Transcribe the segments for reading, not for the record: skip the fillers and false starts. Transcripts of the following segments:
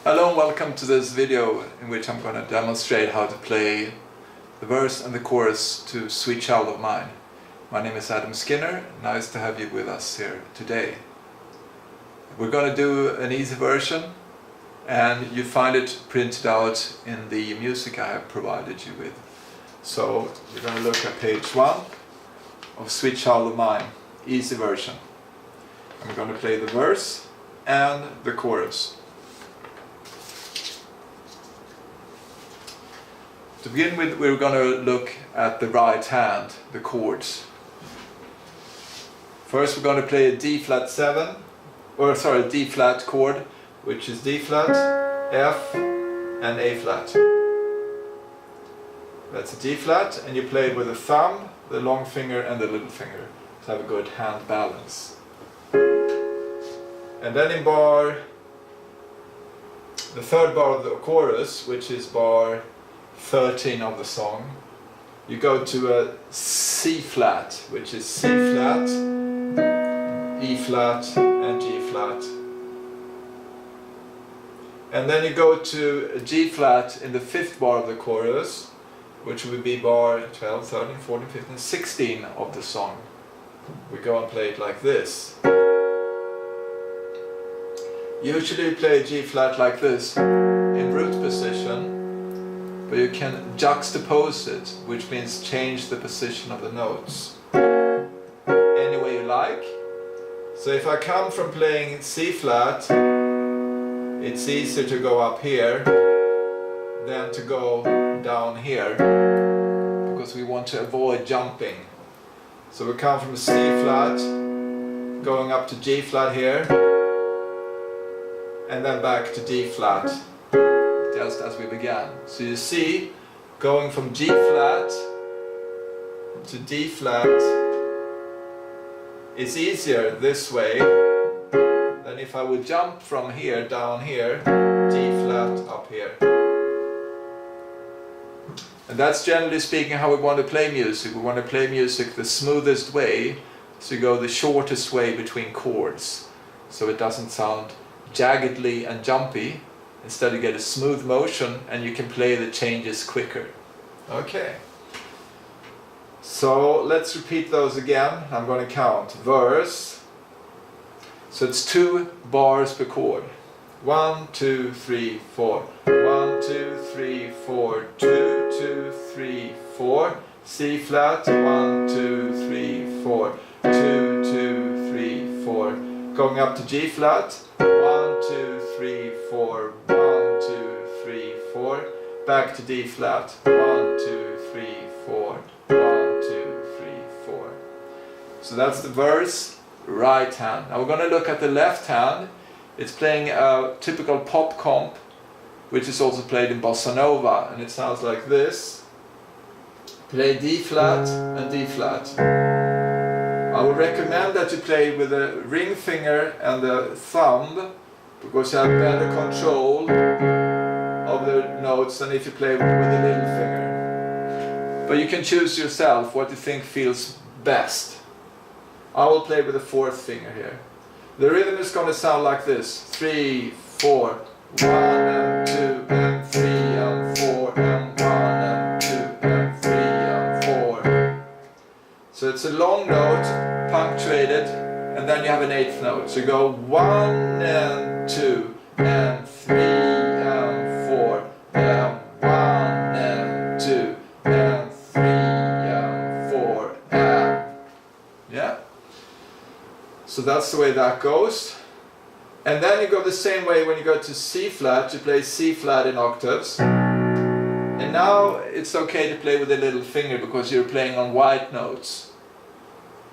Hello and welcome to this video in which I'm going to demonstrate how to play the verse and the chorus to Sweet Child of Mine. My name is Adam Skinner, nice to have you with us here today. We're going to do an easy version and you find it printed out in the music I have provided you with. So we're going to look at page 1 of Sweet Child of Mine, easy version. I'm going to play the verse and the chorus. To begin with, we're going to look at the right hand, the chords. First we're going to play a D flat 7, a D flat chord, which is D flat, F and A flat. That's a D flat, and you play it with the thumb, the long finger and the little finger to have a good hand balance. And then in the third bar of the chorus, which is bar 13 of the song, you go to a C flat, which is C flat, E flat and G flat. And then you go to a G flat in the fifth bar of the chorus, which would be bar 12, 13, 14, 15, 16 of the song. We go and play it like this. Usually you play a G flat like this in root position, but you can juxtapose it, which means change the position of the notes any way you like. So if I come from playing C flat, it's easier to go up here than to go down here, because we want to avoid jumping. So we come from C flat, going up to G flat here, and then back to D flat, just as we began. So you see, going from G flat to D flat is easier this way than if I would jump from here down here, D flat up here. And that's generally speaking how we want to play music. We want to play music the smoothest way, so you go the shortest way between chords, so it doesn't sound jaggedly and jumpy. Instead you get a smooth motion and you can play the changes quicker. Okay. So let's repeat those again. I'm going to count. Verse. So it's 2 bars per chord. 1, 2, 3, 4. 1, 2, 3, 4. 2, 2, 3, 4. C flat. 1, 2, 3, 4. 2, 2, 3, 4. Going up to G flat. 1, 2, 3, 4. 1, 2, 3, 4. Back to D flat. 1, 2, 3, 4. 1, 2, 3, 4. So that's the verse, right hand. Now we're going to look at the left hand. It's playing a typical pop comp, which is also played in bossa nova, and it sounds like this. Play D flat and D flat. I would recommend that you play with the ring finger and the thumb, because you have better control of the notes than if you play with the little finger. But you can choose yourself what you think feels best. I will play with the fourth finger here. The rhythm is going to sound like this: 3, 4, 1 and 2 and 3 and 4 and 1 and 2 and 3 and 4. So it's a long note, punctuated, and then you have an 8th note. So you go 1 and 2 and 3 and 4 and 1 and 2 and 3 and 4 and... Yeah? So that's the way that goes. And then you go the same way when you go to C flat. You play C flat in octaves. And now it's okay to play with the little finger because you're playing on white notes.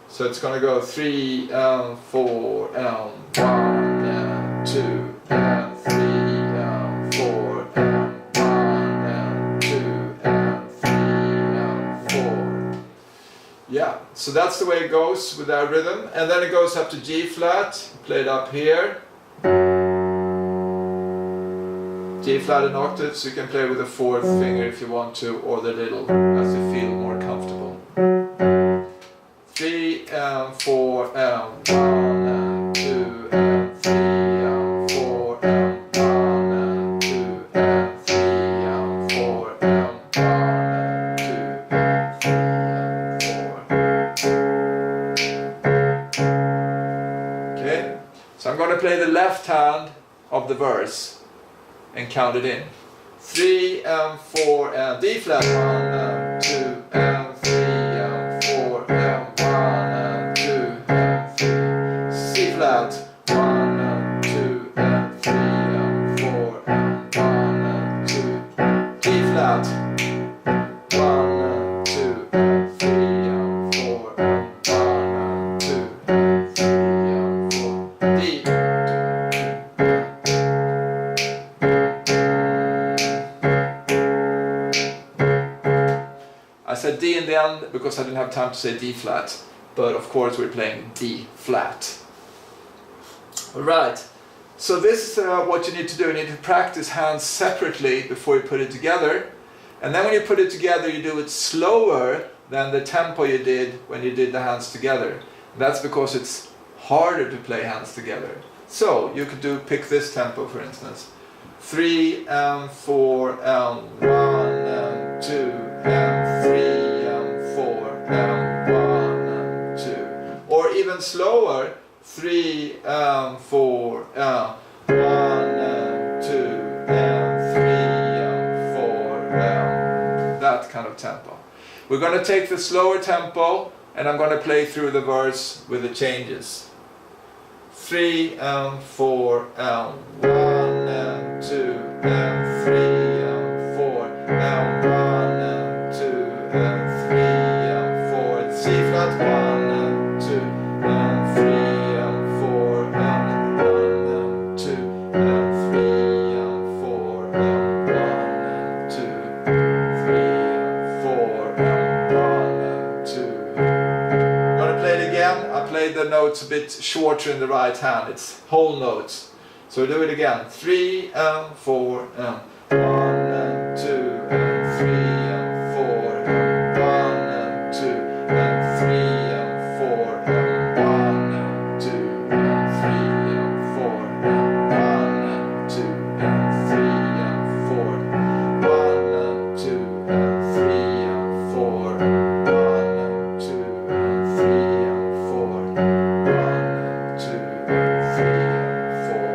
So it's going to go 3 and 4 and 1 and 2 and 3 and 4 and 1 and 2 and 3 and 4. Yeah, so that's the way it goes with that rhythm. And then it goes up to G flat, played up here. G flat in octaves, you can play with the fourth finger if you want to, or the little, as you feel more comfortable. 3 and 4 and 1 and 2 and 3 and 4 and 1 and I'm going to play the left hand of the verse and count it in. 3 and 4 and D flat, 1 and 2 and 3 and 4 and 1 and 2 and 3. C flat, 1 and 2 and 3 and 4 and 1 and 2. D flat, 1 and 2 and 3 and 4 and 1 and 2 and 3 and 4. D. I said D in the end because I didn't have time to say D flat, but of course we're playing D flat. Alright, so this is what you need to do. You need to practice hands separately before you put it together, and then when you put it together you do it slower than the tempo you did when you did the hands together. That's because it's harder to play hands together. So you could pick this tempo for instance. 3 and 4 and 1 and 2 and 3 and 4 and 1 and 2. Or even slower, 3 and 4 and 1 and 2 and 3 and 4 and that kind of tempo. We're going to take the slower tempo and I'm going to play through the verse with the changes. 3 and 4 and 1 and 2 and 3 and 4 and 1 and 2 and 3 and 4. C flat, 1 and 2 and 3 and 4 and 1 and 2 and 3 and 4 and 1 and 2 3 and 4 and 1 and 2. I'm going to play it again. I played the notes a bit shorter in the right hand. It's whole notes. So we do it again. 3 and 4 and 1 and 2 and 3 and 4 and 1 and 2 and 3 and 4 and 1 and 2 and 3 and 4 and 1 and 2 and 3 and 4 1 and 2 and 3 and 4 1 and 2 and 3 and 4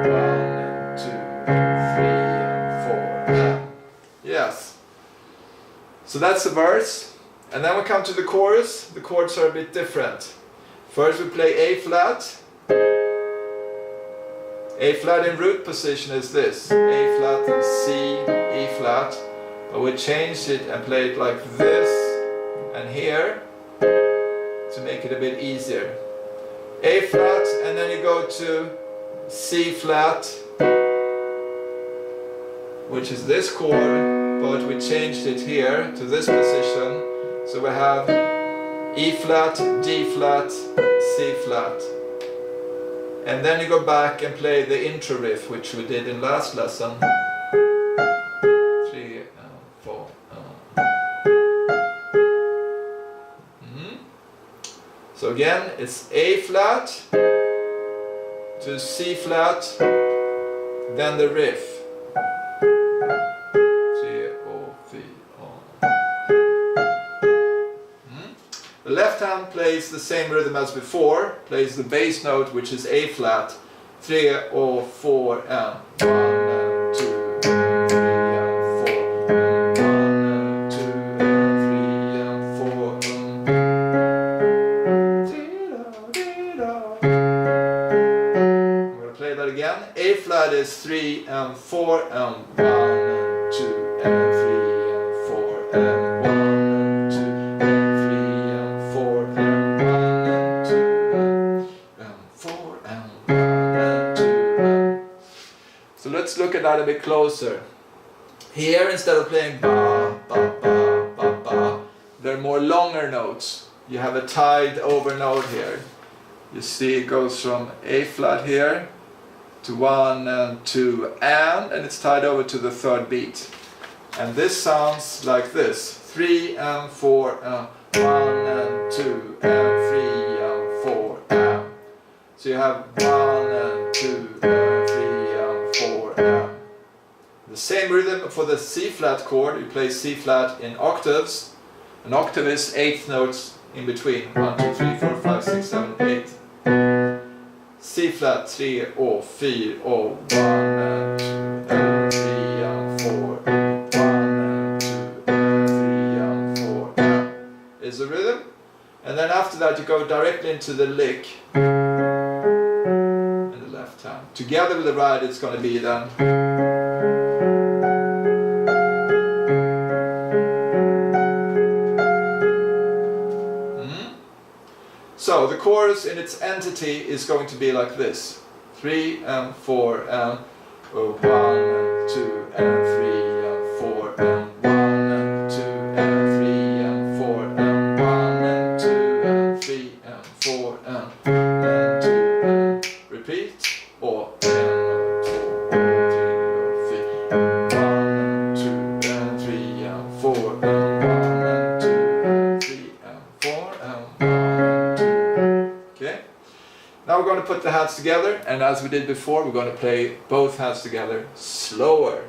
1 and 2 and 3 and 4. Yes. So that's the verse. And then we come to the chorus. The chords are a bit different. First we play A flat. A flat in root position is this. A flat and C, E flat. But we changed it and play it like this and here to make it a bit easier. A flat and then you go to C flat, which is this chord, but we changed it here to this position. So we have E flat, D flat, C flat. And then you go back and play the intro riff, which we did in last lesson. 3 and 4. So again, it's A flat to C flat, then the riff. The left hand plays the same rhythm as before, plays the bass note, which is A flat, 3 or 4 and 1 and 2 and 3 and 4 and 1 and 2 and 3 and 4 I'm going to play that again. A flat is 3 and 4 and 1 and 2 and 3 and 4 and 1 and 2 and 3 and 4 and 1 and 2 and 4 and 1 and 2 and... So let's look at that a bit closer. Here, instead of playing ba, ba, ba, ba, ba, there are more longer notes. You have a tied over note here. You see it goes from A flat here to 1 and 2 and it's tied over to the third beat. And this sounds like this. 3 and 4 and 1 and 2 and 3 and 4 and. So you have 1 and 2 and 3 and 4 and. The same rhythm for the C flat chord. You play C flat in octaves. An octave is 8 notes in between. 1, 2, 3, 4, 5, 6, 7, 8. C flat 3 och 4 och 1 and 2 and 3 and 4, 1 and 2 and 3 and 4 and is the rhythm. And then after that you go directly into the lick in the left hand. Together with the right it's going to be then So the chorus in its entity is going to be like this. 3 and 4 and 1 and 2 and 3 and 4 and 1 and 2 and 3 and 4 and 1 and 2 and 3 and 4 and 2 and repeat. Or 1 and 2 and 3 and 2 and 3 and 4 and 1 and 2 and 3 and 4 and 1. Okay. Now we're going to put the hands together, and as we did before, we're going to play both hands together slower.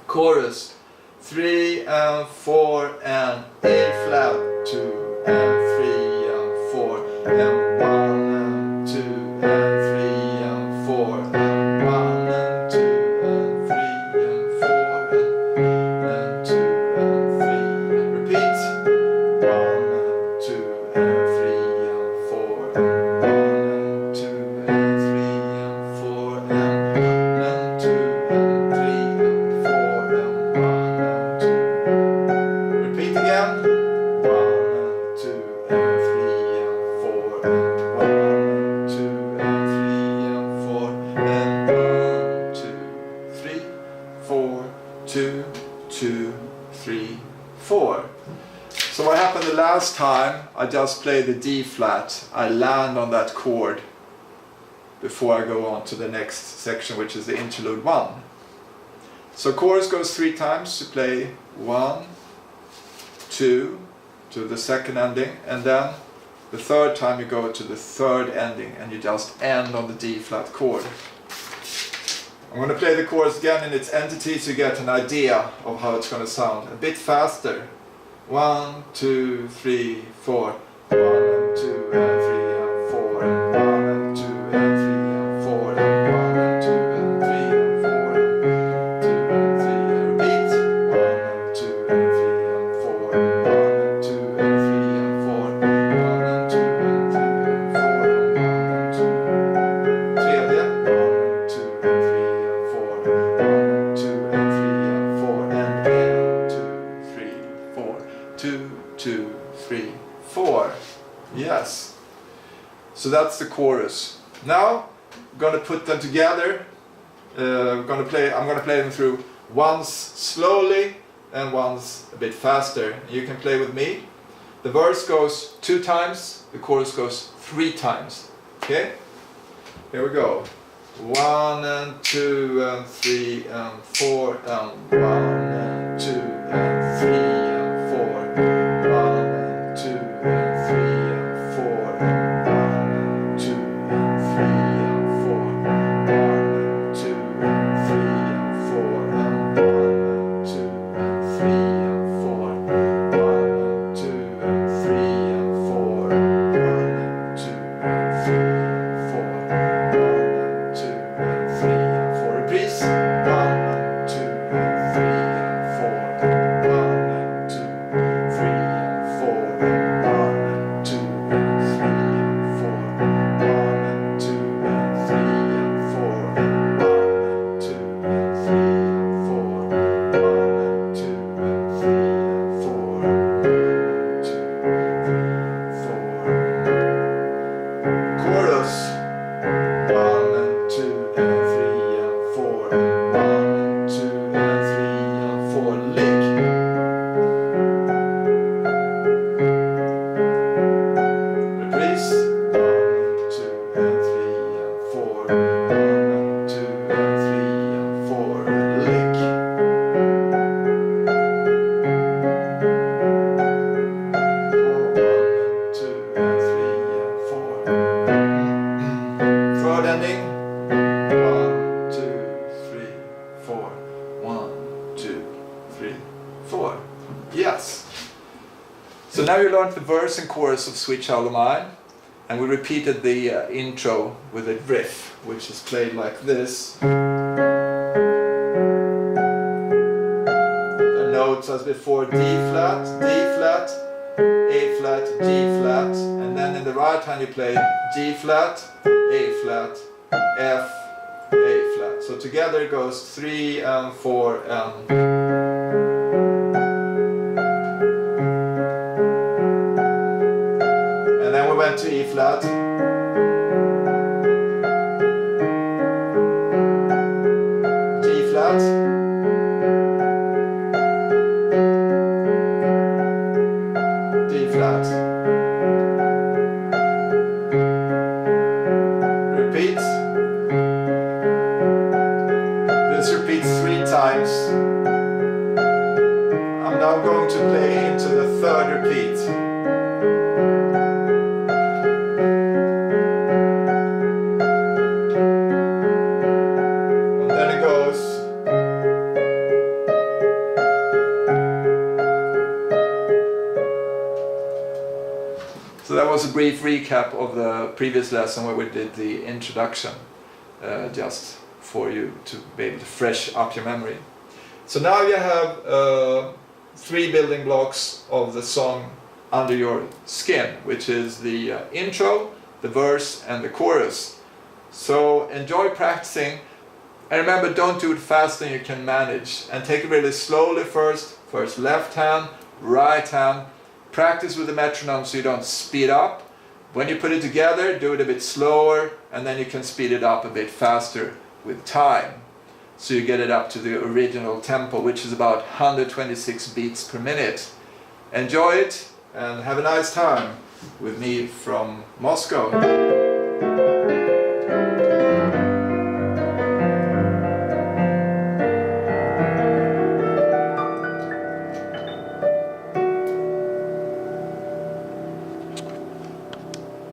Chorus 3 and 4 and A flat 2 and 3 and 4 and 1 and 2 and 3 and 4 and 1 and 2 and 3 and 4 and 2 and 3 and repeat. 1 and 2 and 3 and 4 and 1 and 2 and 3 and 4 and 2 and 3 and 4 and 1 and 2. Repeat again. 1 and 2 and 3 and 4 and 1 and 2 and 3 and 4 and 1, 2, 3, 4, 2, 2, 3, 4. So what happened the last time, I just play the D flat, I land on that chord before I go on to the next section, which is the interlude 1. So chorus goes 3 times, you play 1, 2 to the second ending, and then the third time you go to the third ending and you just end on the D flat chord. I'm going to play the chorus again in its entity so you get an idea of how it's going to sound. A bit faster. 1, 2, 3, 4. 1 and 2 and 3 and 4 and 1 and 2 and 3 and 4 and 1 and 2 and 3 and 4 and 2 and 3 and repeat. 1 and 2 and 3 and 4 and 1 and 2 and 3 and 4 1 and 2 and 3 and 4 and 1 and 2. Tredje. 1 and 2 and 3 and 4 1 and 2 and 3 and 4 and 1, 2, 3, 4. 2, 2, 3, 4. Yes. So that's the chorus. Now we're going to put them together. I'm going to play them through once slowly and once a bit faster. You can play with me. The verse goes 2 times, the chorus goes 3 times. Okay? Here we go. 1 and 2 and 3 and 4 and 1 and 2 and 3 and 4. 1 and 2 and 3 and 4 and 1 and 2 and 3 and 4. 1 and 2 and 3 and 4 and 1 and 2 and 3 and 4. 1 and 2 and 3 and 4 and 1 and 2 and 3 and 4. 1 and 2 and 3 and 4. Reprise. 1 and 2 and 3 and 4 and 1 and 2 and 3 and 4 and 1 and 2 and 3 and 4. 1 and 2 and 3 and 4 and 1 and 2 and 3 and 4. 1 and 2 and 3 and 4 and 1 and 2 and 3 and 4. Chorus. 1 and 2 and 3 and 4 and 1 and 2 and 3 and 4. Lick. Reprise. 1 and 2 and 3 and 4. 1 and 2 and 3 and 4. Lick. 1 and 2 and 3 and 4. Third ending. 1, 2, 3, 4. 1, 2, 3, 4. Yes. So now you learned the verse and chorus of Sweet Child O' Mine. and we repeated the intro with a riff, which is played like this. The notes as before: D flat, D flat, A flat, G flat, and then in the right hand you play G flat, A flat, F, A flat. So together it goes 3 and 4 and. And then we went to E flat. G flat. D flat. Repeat. This repeats 3 times. I'm now going to play into the third repeat. And then it goes. So that was a brief recap of the previous lesson where we did the introduction, just for you to be able to fresh up your memory. So now you have 3 building blocks of the song under your skin, which is the intro, the verse and the chorus. So enjoy practicing, and remember, don't do it faster than you can manage, and take it really slowly first left hand, right hand. Practice with the metronome so you don't speed up. When you put it together, do it a bit slower, and then you can speed it up a bit faster with time. So you get it up to the original tempo, which is about 126 beats per minute. Enjoy it and have a nice time with me from Moscow.